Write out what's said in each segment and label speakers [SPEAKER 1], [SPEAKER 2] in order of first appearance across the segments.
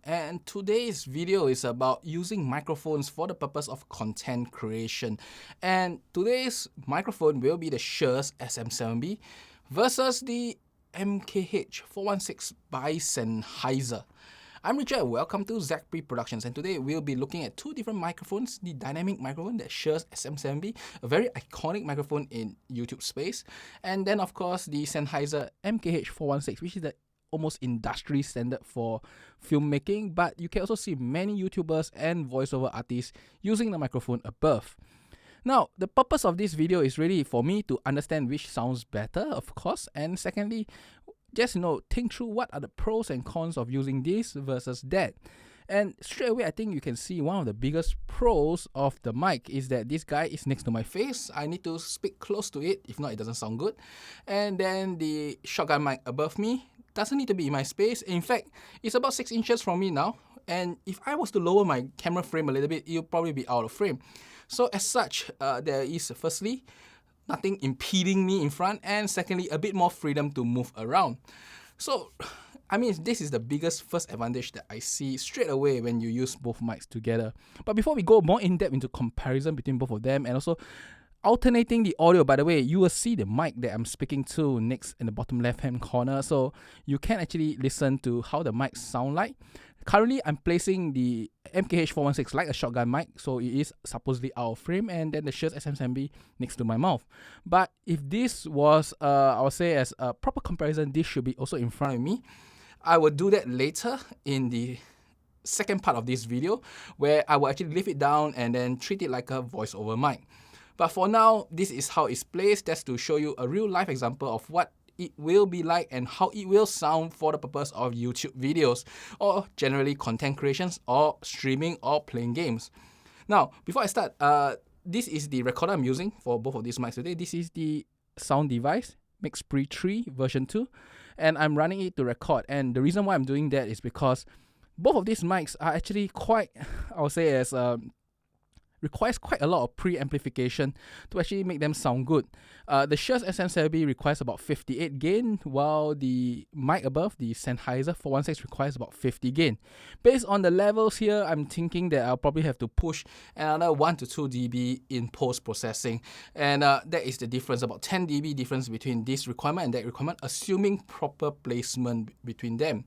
[SPEAKER 1] and today's video is about using microphones for the purpose of content creation. And today's microphone will be the Shures SM7b versus the MKH416 by Sennheiser. I'm Richard, welcome to ZachPre Productions, and today we'll be looking at two different microphones. The dynamic microphone, the Shures SM7b, a very iconic microphone in YouTube space, and then of course the Sennheiser MKH416, which is the almost industry standard for filmmaking, but you can also see many YouTubers and voiceover artists using the microphone above. Now, the purpose of this video is really for me to understand which sounds better, of course, and secondly, just think through what are the pros and cons of using this versus that. And straight away, I think you can see one of the biggest pros of the mic is that this guy is next to my face. I need to speak close to it, if not it doesn't sound good. And then the shotgun mic above me doesn't need to be in my space. In fact, it's about 6 inches from me now. And if I was to lower my camera frame a little bit, it'll probably be out of frame. So as such, there is firstly, nothing impeding me in front, and secondly, a bit more freedom to move around. So, I mean, this is the biggest first advantage that I see straight away when you use both mics together. But before we go more in depth into comparison between both of them and also alternating the audio, by the way, you will see the mic that I'm speaking to next in the bottom left hand corner, so you can actually listen to how the mics sound like. Currently, I'm placing the MKH416 like a shotgun mic, so it is supposedly out of frame, and then the Shures SM7b next to my mouth. But if this was, I would say as a proper comparison, this should be also in front of me. I will do that later in the second part of this video, where I will actually lift it down and then treat it like a voiceover mic. But for now, this is how it's placed, just to show you a real life example of what it will be like and how it will sound for the purpose of YouTube videos or generally content creations or streaming or playing games. Now, before I start, this is the recorder I'm using for both of these mics today. This is the sound device, MixPre 3 version 2, and I'm running it to record. And the reason why I'm doing that is because both of these mics are actually quite, I would say, as requires quite a lot of pre-amplification to actually make them sound good. The Shures SM7b requires about 58 gain, while the mic above, the Sennheiser 416, requires about 50 gain. Based on the levels here, I'm thinking that I'll probably have to push another 1 to 2 dB in post-processing. And that is the difference, about 10 dB difference between this requirement and that requirement, assuming proper placement between them.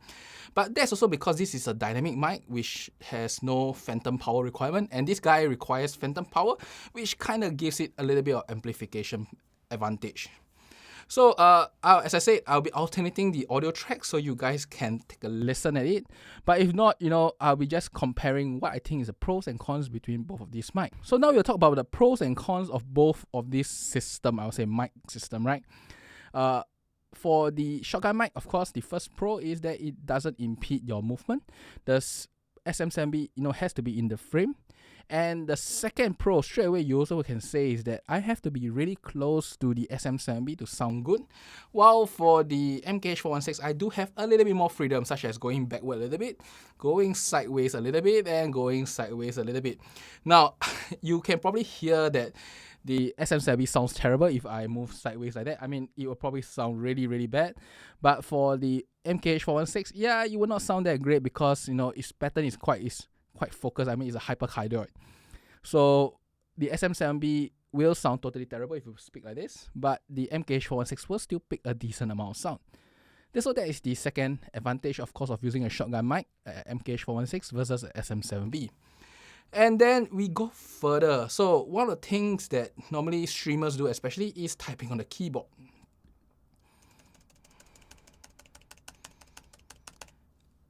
[SPEAKER 1] But that's also because this is a dynamic mic, which has no phantom power requirement, and this guy requires phantom power, which kind of gives it a little bit of amplification advantage. So as I said, I'll be alternating the audio tracks so you guys can take a listen at it. But if not, I'll be just comparing what I think is the pros and cons between both of these mics. So now we'll talk about the pros and cons of both of this system, I would say mic system, right? For the shotgun mic, of course, the first pro is that it doesn't impede your movement. The SM7b, has to be in the frame. And the second pro, straight away, you also can say is that I have to be really close to the SM7b to sound good. While for the MKH416, I do have a little bit more freedom, such as going backward a little bit, going sideways a little bit, and going sideways a little bit. Now, you can probably hear that the SM7b sounds terrible if I move sideways like that. I mean, it will probably sound really, really bad. But for the MKH416, yeah, it will not sound that great because, its pattern is quite focused. I mean, it's a hypercardioid. So the SM7b will sound totally terrible if you speak like this, but the MKH416 will still pick a decent amount of sound. So that is the second advantage, of course, of using a shotgun mic, MKH416 versus SM7b. And then we go further. So one of the things that normally streamers do especially is typing on the keyboard.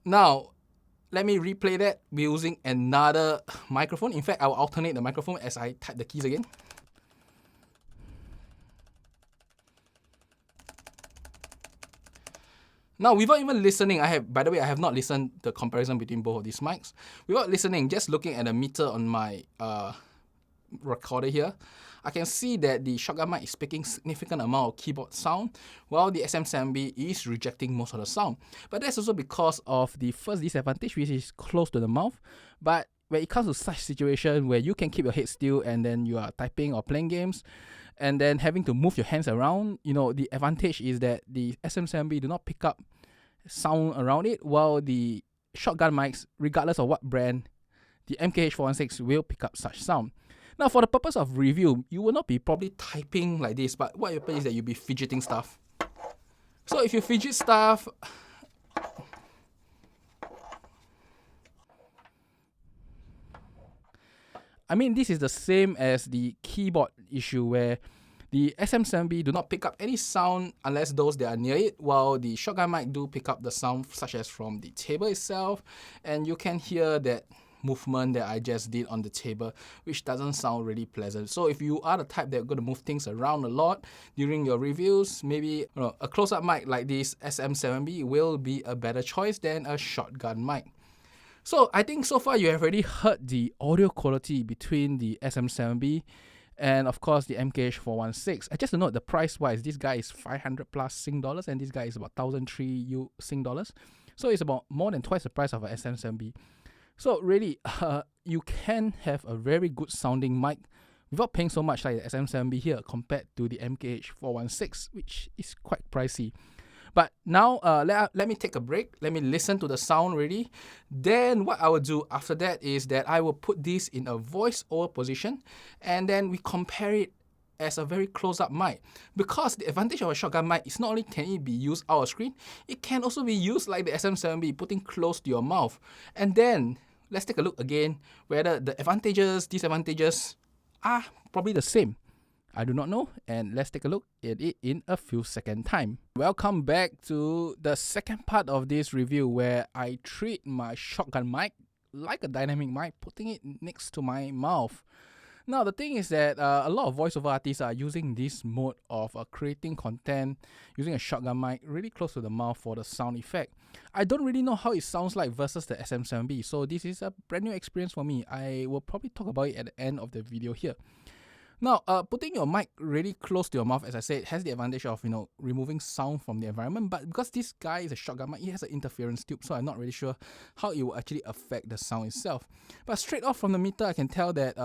[SPEAKER 1] Now, let me replay that using another microphone. In fact, I will alternate the microphone as I type the keys again. Now, without even listening, by the way, I have not listened to the comparison between both of these mics. Without listening, just looking at the meter on my recorder here, I can see that the shotgun mic is picking significant amount of keyboard sound, while the SM7b is rejecting most of the sound. But that's also because of the first disadvantage, which is close to the mouth. But when it comes to such situation where you can keep your head still and then you are typing or playing games, and then having to move your hands around, the advantage is that the SM7b do not pick up sound around it, while the shotgun mics, regardless of what brand, the MKH416 will pick up such sound. Now, for the purpose of review, you will not be probably typing like this, but what happens is that you'll be fidgeting stuff. So if you fidget stuff, I mean, this is the same as the keyboard issue where the SM7b do not pick up any sound unless those that are near it, while the shotgun mic do pick up the sound such as from the table itself, and you can hear that movement that I just did on the table, which doesn't sound really pleasant. So if you are the type that are going to move things around a lot during your reviews, maybe a close-up mic like this SM7b will be a better choice than a shotgun mic. So I think so far you have already heard the audio quality between the SM7b and of course the MKH416. Just to note, the price wise, this guy is 500 plus Sing dollars and this guy is about 1,003 U Sing dollars. So it's about more than twice the price of an SM7b. So really, you can have a very good sounding mic without paying so much like the SM7b here compared to the MKH416, which is quite pricey. But now, let me take a break. Let me listen to the sound really. Then what I will do after that is that I will put this in a voice-over position, and then we compare it as a very close-up mic. Because the advantage of a shotgun mic is not only can it be used out of screen, it can also be used like the SM7b, putting close to your mouth. And then let's take a look again whether the advantages, disadvantages are probably the same. I do not know, and let's take a look at it in a few seconds time. Welcome back to the second part of this review where I treat my shotgun mic like a dynamic mic, putting it next to my mouth. Now the thing is that a lot of voiceover artists are using this mode of creating content using a shotgun mic really close to the mouth for the sound effect. I don't really know how it sounds like versus the SM7b, so this is a brand new experience for me. I will probably talk about it at the end of the video here. Now, putting your mic really close to your mouth, as I said, has the advantage of, removing sound from the environment. But because this guy is a shotgun mic, it has an interference tube, so I'm not really sure how it will actually affect the sound itself. But straight off from the meter, I can tell that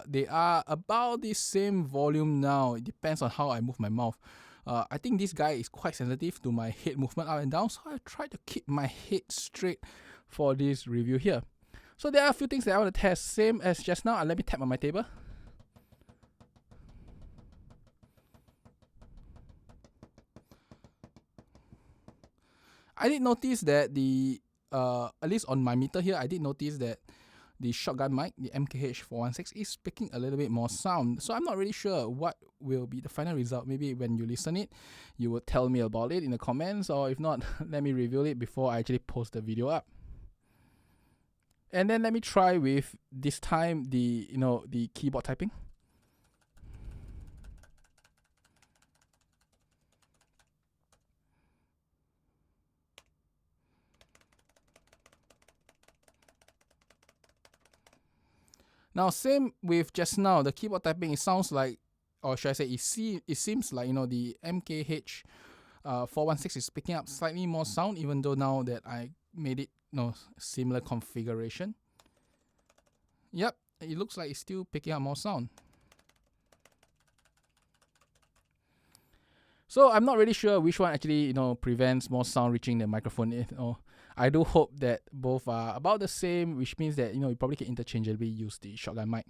[SPEAKER 1] they are about the same volume now. It depends on how I move my mouth. I think this guy is quite sensitive to my head movement up and down, so I try to keep my head straight for this review here. So there are a few things that I want to test, same as just now. Let me tap on my table. I did notice that at least on my meter here, I did notice that the shotgun mic, the MKH416, is picking a little bit more sound. So I'm not really sure what will be the final result. Maybe when you listen it, you will tell me about it in the comments, or if not, let me review it before I actually post the video up. And then let me try with this time the keyboard typing. Now, same with just now, the keyboard typing, it sounds like, or should I say, it seems like, the MKH416 is picking up slightly more sound, even though now that I made it, similar configuration. Yep, it looks like it's still picking up more sound. So I'm not really sure which one actually, prevents more sound reaching the microphone. I do hope that both are about the same, which means that, you probably can interchangeably use the shotgun mic.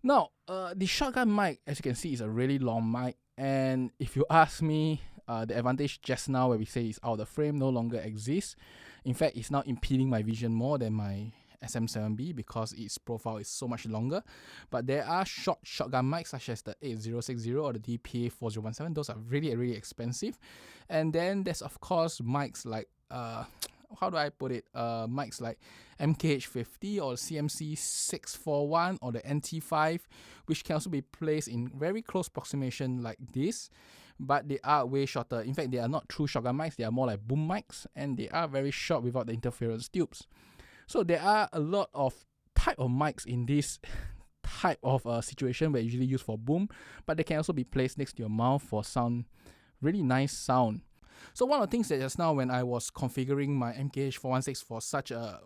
[SPEAKER 1] Now, the shotgun mic, as you can see, is a really long mic. And if you ask me, the advantage just now where we say it's out of the frame no longer exists. In fact, it's now impeding my vision more than my SM7b because its profile is so much longer. But there are short shotgun mics such as the 8060 or the DPA4017. Those are really, really expensive. And then there's, of course, mics like how do I put it? Mics like MKH50 or CMC641 or the NT5, which can also be placed in very close proximation like this, but they are way shorter. In fact, they are not true shotgun mics, they are more like boom mics, and they are very short without the interference tubes. So there are a lot of type of mics in this type of situation where usually used for boom, but they can also be placed next to your mouth for sound, really nice sound. So one of the things that just now when I was configuring my MKH416 for such a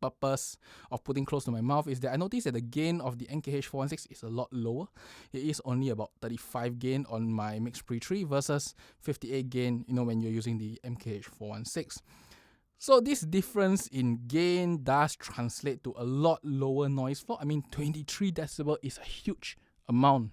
[SPEAKER 1] purpose of putting close to my mouth is that I noticed that the gain of the MKH416 is a lot lower. It is only about 35 gain on my Mix Pre 3 versus 58 gain, when you're using the MKH416. So this difference in gain does translate to a lot lower noise floor. I mean, 23 decibel is a huge amount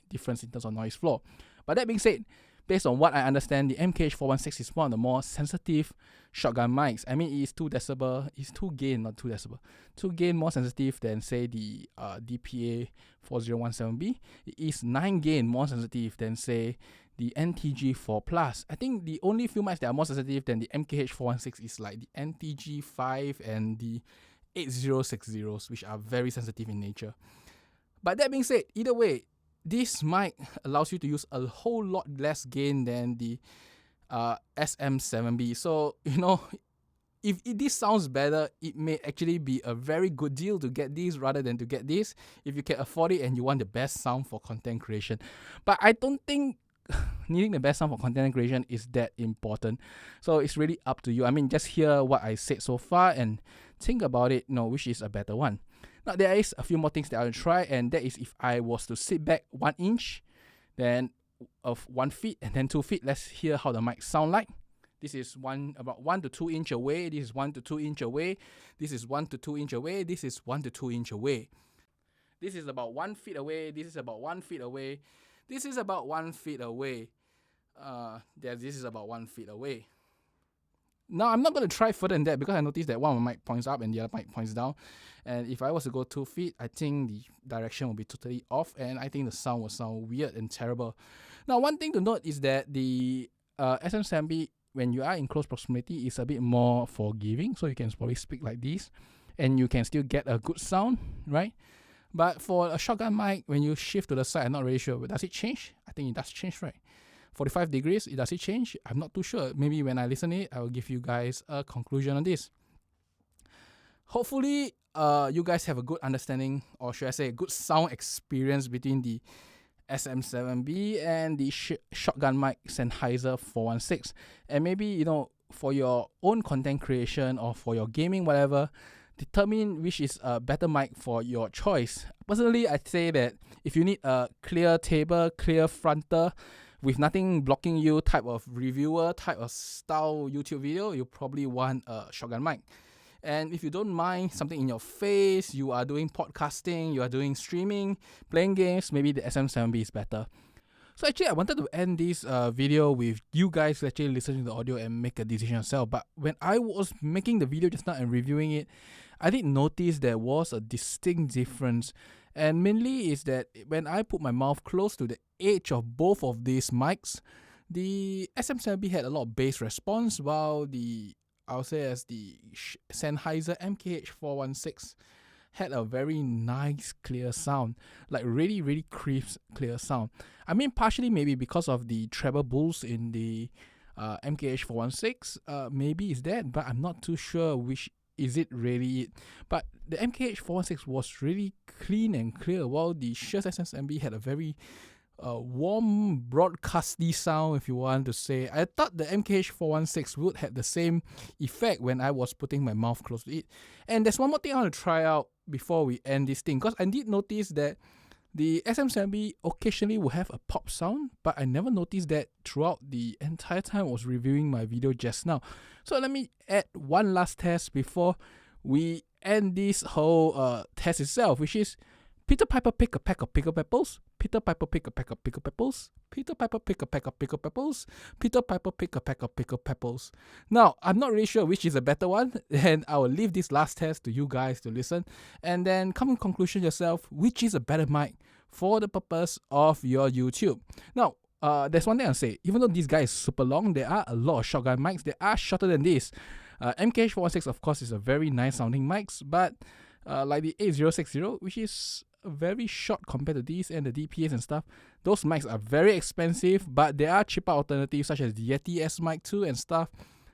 [SPEAKER 1] difference in terms of noise floor. But that being said, based on what I understand, the MKH416 is one of the more sensitive shotgun mics. I mean, it is 2 decibel, it's 2 gain, not 2 decibel. 2 gain more sensitive than, say, the DPA 4017B. It is 9 gain more sensitive than, say, the NTG4 Plus. I think the only few mics that are more sensitive than the MKH416 is like the NTG5 and the 8060s, which are very sensitive in nature. But that being said, either way, this mic allows you to use a whole lot less gain than the SM7b. So, if this sounds better, it may actually be a very good deal to get this rather than to get this if you can afford it and you want the best sound for content creation. But I don't think needing the best sound for content creation is that important. So it's really up to you. I mean, just hear what I said so far and think about it, which is a better one. Now, there is a few more things that I'll try, and that is if I was to sit back 1 inch, then of 1 feet, and then 2 feet. Let's hear how the mic sound like. This is about 1 to 2 inch away. This is 1 to 2 inch away. This is 1 to 2 inch away. This is 1 to 2 inch away. This is about 1 feet away. This is about 1 feet away. This is about 1 feet away. This is about 1 feet away. Now, I'm not going to try further than that because I noticed that one of my mic points up and the other mic points down. And if I was to go 2 feet, I think the direction will be totally off, and I think the sound will sound weird and terrible. Now, one thing to note is that the SM7b, when you are in close proximity, is a bit more forgiving. So you can probably speak like this, and you can still get a good sound, right? But for a shotgun mic, when you shift to the side, I'm not really sure. But does it change? I think it does change, right? 45 degrees, does it change? I'm not too sure. Maybe when I listen to it, I will give you guys a conclusion on this. Hopefully, you guys have a good understanding, or should I say a good sound experience between the SM7b and the shotgun mic Sennheiser 416. And maybe, for your own content creation or for your gaming, whatever, determine which is a better mic for your choice. Personally, I'd say that if you need a clear table, clear frontal, with nothing blocking you type of reviewer, type of style YouTube video, you probably want a shotgun mic. And if you don't mind something in your face, you are doing podcasting, you are doing streaming, playing games, maybe the SM7b is better. So actually, I wanted to end this video with you guys actually listening to the audio and make a decision yourself. But when I was making the video just now and reviewing it, I did notice there was a distinct difference. And mainly is that when I put my mouth close to the edge of both of these mics, the SM7b had a lot of bass response, while I'll say as the Sennheiser MKH416 had a very nice clear sound, like really, really crisp clear sound. I mean, partially maybe because of the treble boost in the MKH416, maybe it's that, but I'm not too sure which is it really it. But the MKH416 was really clean and clear, while the Shures SM7b had a very warm, broadcasty sound, if you want to say. I thought the MKH416 would have the same effect when I was putting my mouth close to it. And there's one more thing I want to try out before we end this thing, because I did notice that the SM7b occasionally will have a pop sound, but I never noticed that throughout the entire time I was reviewing my video just now. So let me add one last test before we end this whole test itself, which is Peter Piper pick a pack of pickled peppers. Peter Piper pick a pack of pickled peppers. Peter Piper pick a pack of pickled peppers. Peter Piper pick a pack of pickled peppers. Now, I'm not really sure which is a better one, and I will leave this last test to you guys to listen, and then come to conclusion yourself, which is a better mic for the purpose of your YouTube. Now, there's one thing I'll say. Even though this guy is super long, there are a lot of shotgun mics that are shorter than this. MKH416, of course, is a very nice sounding mics, but like the 8060, which is very short compared to these and the DPAs and stuff, those mics are very expensive, but there are cheaper alternatives such as the Yeti S Mic 2 and stuff.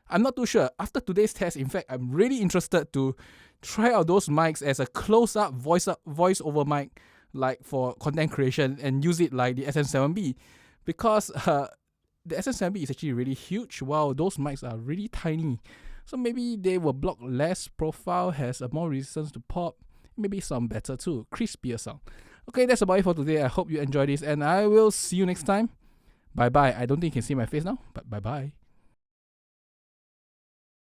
[SPEAKER 1] I'm not too sure. After today's test, in fact, I'm really interested to try out those mics as a close-up voice-over mic, like for content creation, and use it like the SM7b, because the SM7b is actually really huge, while those mics are really tiny. So maybe they will block less profile, has a more resistance to pop, maybe some better too, crispier sound. Okay, that's about it for today. I hope you enjoyed this, and I will see you next time. Bye bye. I don't think you can see my face now, but bye bye.